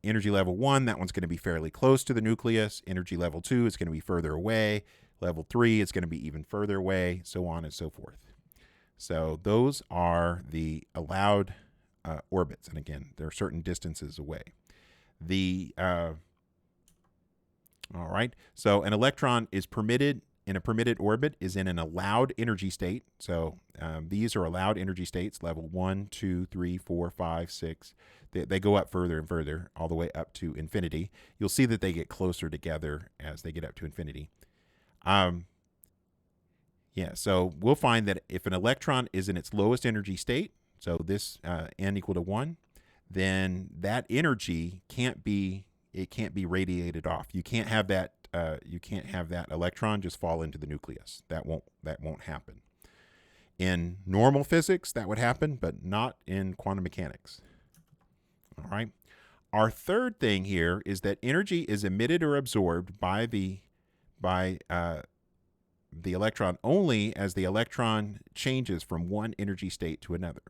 energy level 1, that one's going to be fairly close to the nucleus. Energy level 2 is going to be further away. Level 3 is going to be even further away, so on and so forth. So those are the allowed orbits. And again, there are certain distances away. All right, so an electron is permitted in a permitted orbit is in an allowed energy state. So these are allowed energy states, level 1, 2, 3, 4, 5, 6. They go up further and further, all the way up to infinity. You'll see that they get closer together as they get up to infinity. So we'll find that if an electron is in its lowest energy state, so this n equal to 1, then that energy can't be radiated off. You can't have that electron just fall into the nucleus. That won't happen. In normal physics, that would happen, but not in quantum mechanics. All right. Our third thing here is that energy is emitted or absorbed by the electron only as the electron changes from one energy state to another.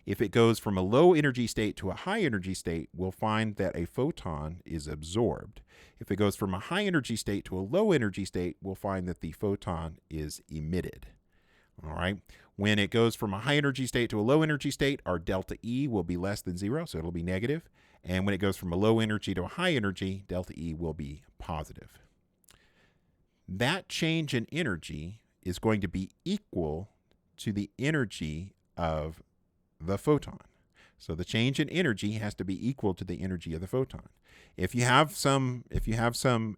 If it goes from a low energy state to a high energy state, we'll find that a photon is absorbed. If it goes from a high energy state to a low energy state, we'll find that the photon is emitted. All right. When it goes from a high energy state to a low energy state, our delta E will be less than 0, so it'll be negative. And when it goes from a low energy to a high energy, delta E will be positive. That change in energy is going to be equal to the energy of the photon. So the change in energy has to be equal to the energy of the photon. If you have some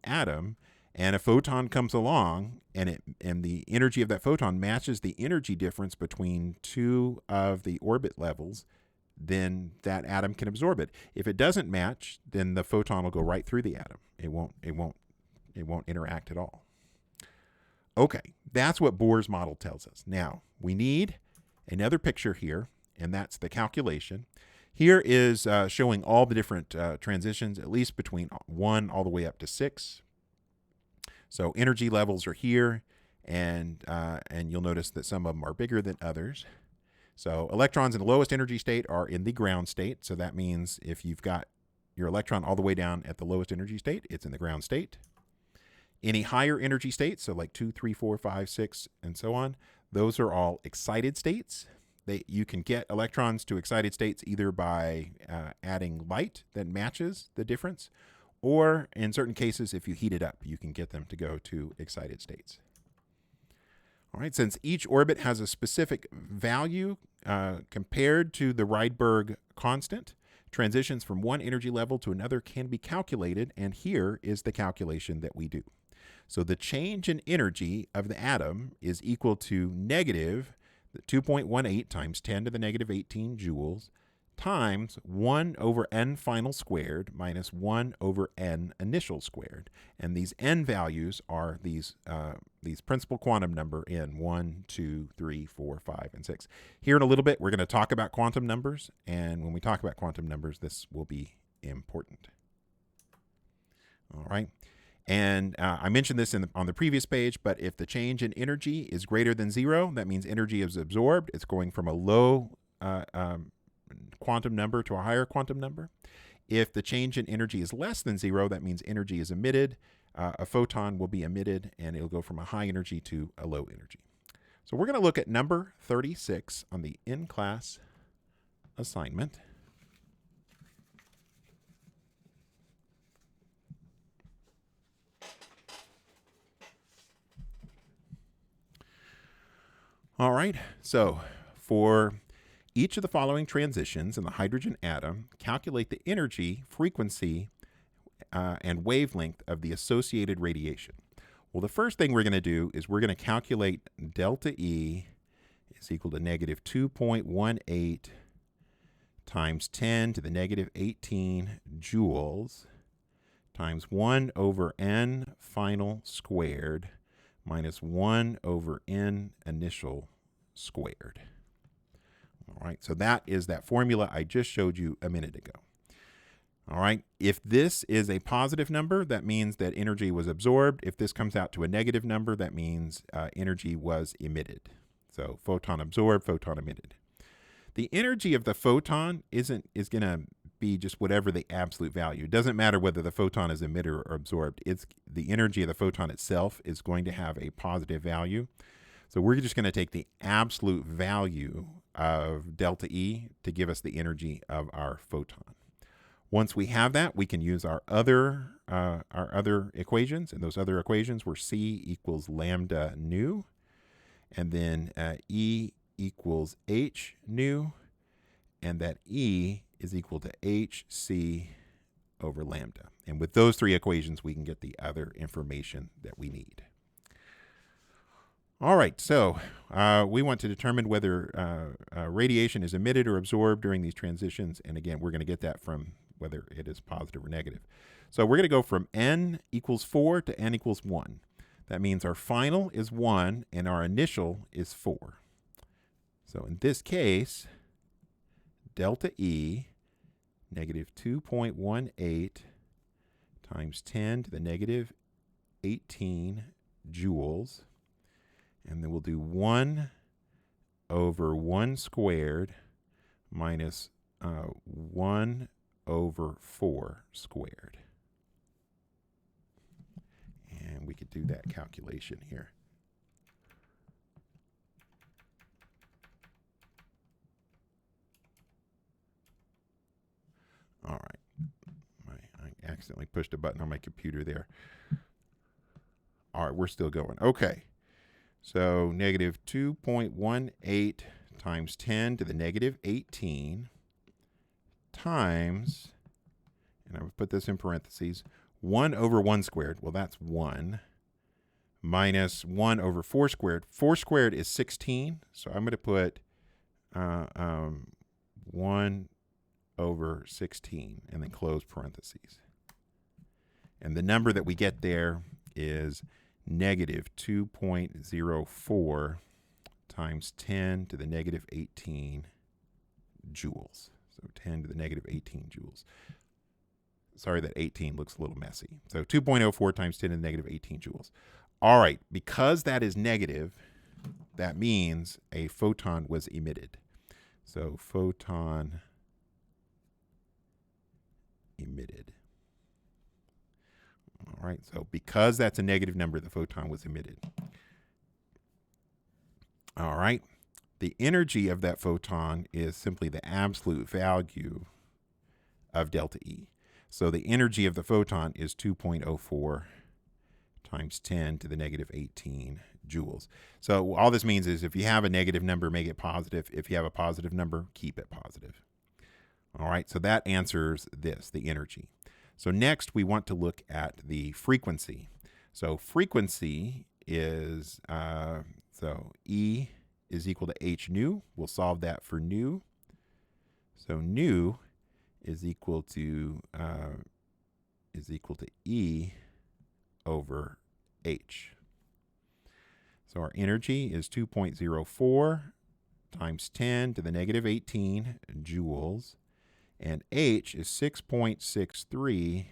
atom and a photon comes along and the energy of that photon matches the energy difference between two of the orbit levels, then that atom can absorb it. If it doesn't match, then the photon will go right through the atom. It won't interact at all. Okay, that's what Bohr's model tells us. Now, we need another picture here, and that's the calculation. Here is showing all the different transitions, at least between 1 all the way up to 6. So energy levels are here, and you'll notice that some of them are bigger than others. So electrons in the lowest energy state are in the ground state. So that means if you've got your electron all the way down at the lowest energy state, it's in the ground state. Any higher energy states, so like 2, 3, 4, 5, 6, and so on, those are all excited states. You can get electrons to excited states either by adding light that matches the difference, or in certain cases, if you heat it up, you can get them to go to excited states. All right, since each orbit has a specific value compared to the Rydberg constant, transitions from one energy level to another can be calculated, and here is the calculation that we do. So the change in energy of the atom is equal to negative 2.18 times 10 to the negative 18 joules times 1 over n final squared minus 1 over n initial squared. And these n values are these principal quantum number n, 1, 2, 3, 4, 5, and 6. Here in a little bit, we're going to talk about quantum numbers. And when we talk about quantum numbers, this will be important. All right. And I mentioned this on the previous page, but if the change in energy is greater than 0, that means energy is absorbed. It's going from a low quantum number to a higher quantum number. If the change in energy is less than 0, that means energy is emitted. A photon will be emitted, and it'll go from a high energy to a low energy. So we're going to look at number 36 on the in-class assignment. All right, so for each of the following transitions in the hydrogen atom, calculate the energy, frequency, and wavelength of the associated radiation. Well, the first thing we're going to do is we're going to calculate delta E is equal to negative 2.18 times 10 to the negative 18 joules times 1 over n final squared minus 1 over n initial squared. All right, so that is that formula I just showed you a minute ago. All right, if this is a positive number, that means that energy was absorbed. If this comes out to a negative number, that means energy was emitted. So photon absorbed, photon emitted. The energy of the photon is going to be just whatever the absolute value. It doesn't matter whether the photon is emitted or absorbed. It's the energy of the photon itself is going to have a positive value. So we're just going to take the absolute value of delta E to give us the energy of our photon. Once we have that, we can use our other equations, and those other equations were C equals lambda nu, and then E equals h nu, and that E is equal to hc over lambda. And with those three equations, we can get the other information that we need. All right, so we want to determine whether radiation is emitted or absorbed during these transitions. And again, we're going to get that from whether it is positive or negative. So we're going to go from n equals 4 to n equals 1. That means our final is 1 and our initial is 4. So in this case, delta E, negative 2.18 times 10 to the negative 18 joules. And then we'll do 1 over 1 squared minus 1 over 4 squared. And we could do that calculation here. All right. I accidentally pushed a button on my computer there. All right, we're still going. Okay. So negative 2.18 times 10 to the negative 18 times, and I would put this in parentheses, 1 over 1 squared. Well, that's 1. Minus 1 over 4 squared. 4 squared is 16. So I'm going to put 1 over 16 and then close parentheses. And the number that we get there is negative 2.04 times 10 to the negative 18 joules. So 10 to the negative 18 joules. Sorry that 18 looks a little messy. So 2.04 times 10 to the negative 18 joules. All right, because that is negative, that means a photon was emitted. So photon emitted. All right, so because that's a negative number, the photon was emitted. All right, the energy of that photon is simply the absolute value of delta E. So the energy of the photon is 2.04 times 10 to the negative 18 joules. So all this means is if you have a negative number, make it positive. If you have a positive number, keep it positive. All right, so that answers this, the energy. So next we want to look at the frequency. So frequency is, so E is equal to h nu. We'll solve that for nu. So nu is equal to E over h. So our energy is 2.04 times 10 to the negative 18 joules. And h is 6.63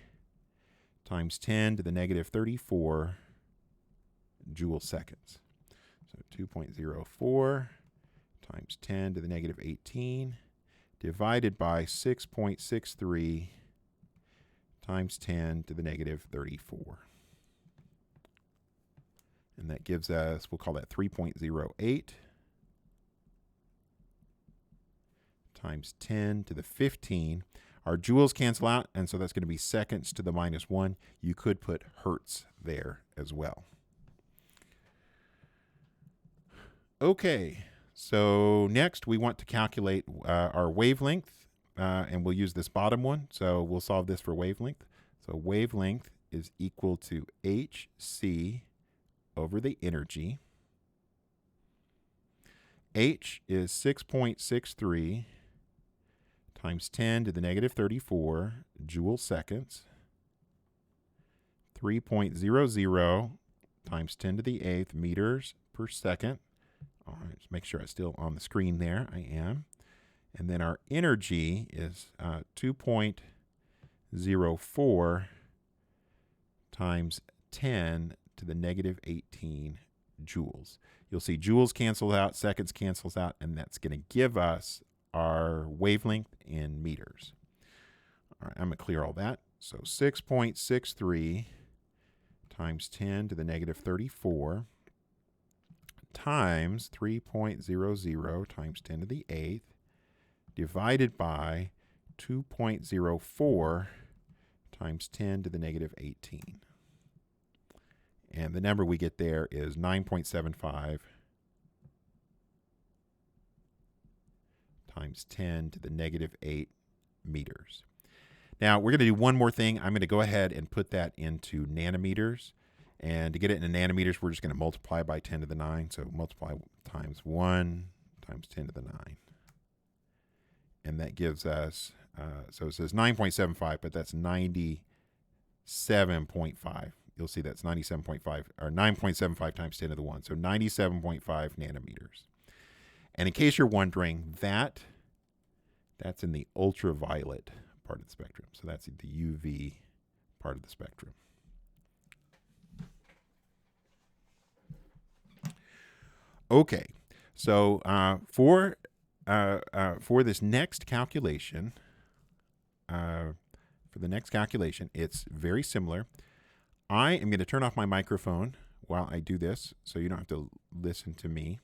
times 10 to the negative 34 joule seconds. So 2.04 times 10 to the negative 18 divided by 6.63 times 10 to the negative 34. And that gives us, we'll call that 3.08 times 10 to the 15. Our joules cancel out, and so that's going to be seconds to the minus 1. You could put hertz there as well. Okay, so next we want to calculate our wavelength, and we'll use this bottom one. So we'll solve this for wavelength. So wavelength is equal to hc over the energy. H is 6.63 times 10 to the negative 34 joule seconds. 3.00 times 10 to the 8th meters per second. All right, just make sure I'm still on the screen there. I am. And then our energy is 2.04 times 10 to the negative 18 joules. You'll see joules cancel out, seconds cancels out, and that's going to give us our wavelength in meters. All right, I'm going to clear all that. So 6.63 times 10 to the negative 34 times 3.00 times 10 to the 8th divided by 2.04 times 10 to the negative 18. And the number we get there is 9.75 times 10 to the negative 8 meters. Now, we're going to do one more thing. I'm going to go ahead and put that into nanometers. And to get it in nanometers, we're just going to multiply by 10 to the 9. So multiply times 1 times 10 to the 9. And that gives us, so it says 9.75, but that's 97.5. You'll see that's 97.5, or 9.75 times 10 to the 1. So 97.5 nanometers. And in case you're wondering, that's in the ultraviolet part of the spectrum. So that's the UV part of the spectrum. Okay, so for this next calculation, it's very similar. I am going to turn off my microphone while I do this, so you don't have to listen to me.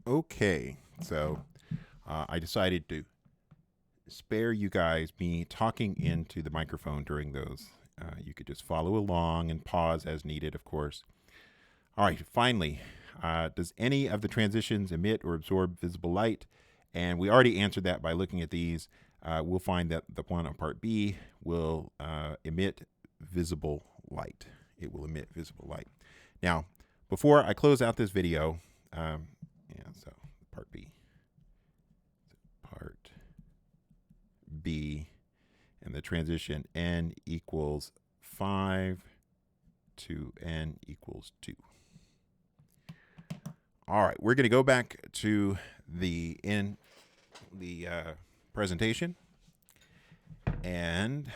Okay, so I decided to spare you guys me talking into the microphone during those. You could just follow along and pause as needed, of course. All right, finally, does any of the transitions emit or absorb visible light? And we already answered that by looking at these. We'll find that the one on part B will emit visible light. It will emit visible light. Now, before I close out this video, so part B. Part B, and the transition n equals 5 to n equals 2. All right, we're going to go back to the presentation, and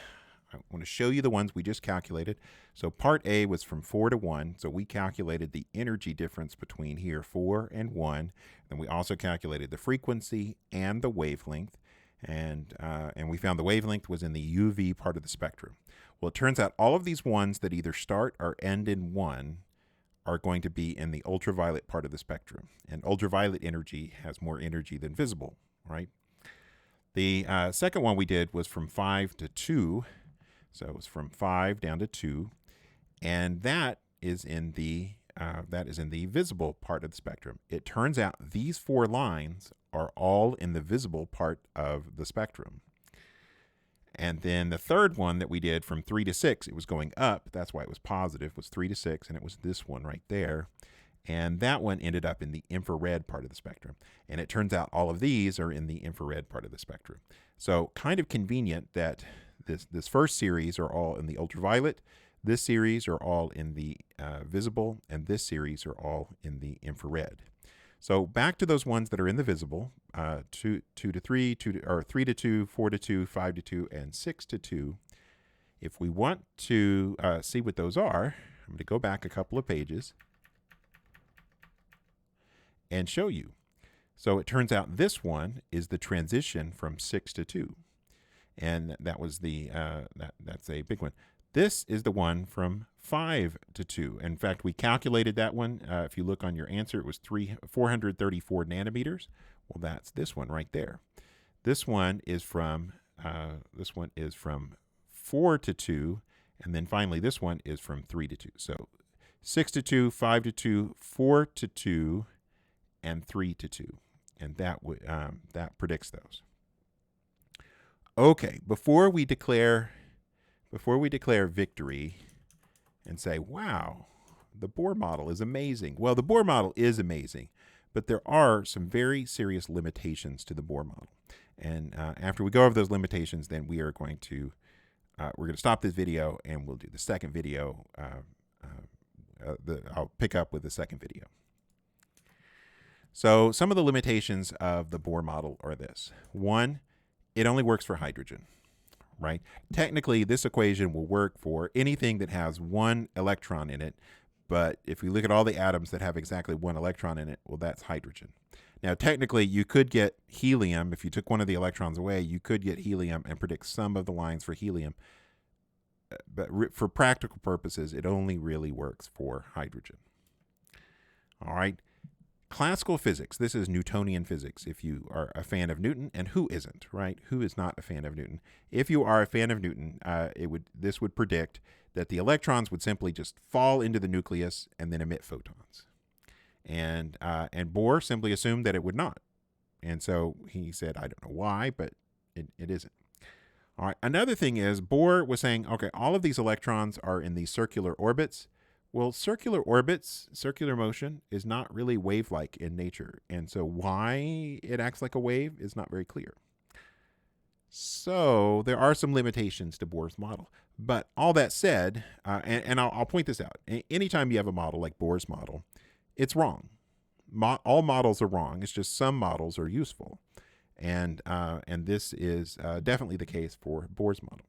I want to show you the ones we just calculated. So part A was from 4 to 1, so we calculated the energy difference between here, 4 and 1. Then we also calculated the frequency and the wavelength, and we found the wavelength was in the UV part of the spectrum. Well, it turns out all of these ones that either start or end in 1 are going to be in the ultraviolet part of the spectrum. And ultraviolet energy has more energy than visible, right? The second one we did was from 5 to 2. So it was from 5 down to 2. And that is in the visible part of the spectrum. It turns out these 4 lines are all in the visible part of the spectrum. And then the third one that we did from 3 to 6, it was going up. That's why it was positive, was 3 to 6, and it was this one right there. And that one ended up in the infrared part of the spectrum. And it turns out all of these are in the infrared part of the spectrum. So kind of convenient that this first series are all in the ultraviolet, this series are all in the visible, and this series are all in the infrared. So back to those ones that are in the visible, 2 to 3, 3 to 2, 4 to 2, 5 to 2, and 6 to 2. If we want to see what those are, I'm going to go back a couple of pages and show you. So it turns out this one is the transition from 6 to 2. And that was that's a big one. This is the one from 5 to 2. In fact, we calculated that one. If you look on your answer, it was 434 nanometers. Well, that's this one right there. This one is from 4 to 2, and then finally this one is from 3 to 2. So 6 to 2, 5 to 2, 4 to 2, and 3 to 2, and that predicts those. Okay, before we declare victory and say, wow, the Bohr model is amazing. Well, the Bohr model is amazing, but there are some very serious limitations to the Bohr model. And after we go over those limitations, then we are going to stop this video, and we'll do the second video. I'll pick up with the second video. So some of the limitations of the Bohr model are this. One, it only works for hydrogen. Right? Technically, this equation will work for anything that has 1 electron in it, but if we look at all the atoms that have exactly 1 electron in it, well, that's hydrogen. Now, technically, you could get helium. If you took one of the electrons away, you could get helium and predict some of the lines for helium. But for practical purposes, it only really works for hydrogen. All right. Classical physics, this is Newtonian physics, if you are a fan of Newton, and who isn't, right? Who is not a fan of Newton? If you are a fan of Newton, this would predict that the electrons would simply just fall into the nucleus and then emit photons. And Bohr simply assumed that it would not. And so he said, I don't know why, but it isn't. All right, another thing is Bohr was saying, okay, all of these electrons are in these circular orbits. Well, circular orbits, circular motion is not really wave-like in nature. And so why it acts like a wave is not very clear. So there are some limitations to Bohr's model. But all that said, and I'll point this out. Anytime you have a model like Bohr's model, it's wrong. All models are wrong. It's just some models are useful. And this is definitely the case for Bohr's model.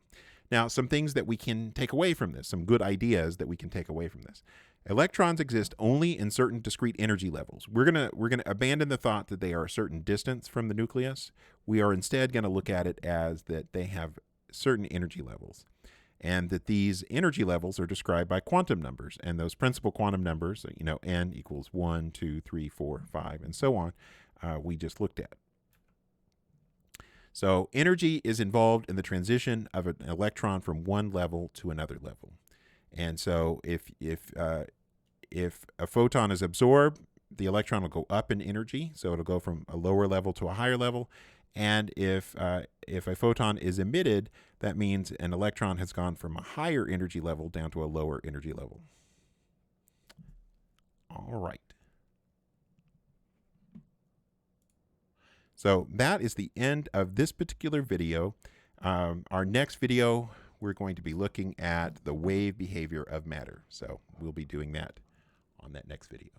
Now, some things that we can take away from this, some good ideas that we can take away from this. Electrons exist only in certain discrete energy levels. We're gonna abandon the thought that they are a certain distance from the nucleus. We are instead going to look at it as that they have certain energy levels. and that these energy levels are described by quantum numbers. And those principal quantum numbers, n equals 1, 2, 3, 4, 5, and so on, we just looked at. So energy is involved in the transition of an electron from one level to another level. And so if a photon is absorbed, the electron will go up in energy, so it'll go from a lower level to a higher level. And if a photon is emitted, that means an electron has gone from a higher energy level down to a lower energy level. All right. So that is the end of this particular video. Our next video, we're going to be looking at the wave behavior of matter. So we'll be doing that on that next video.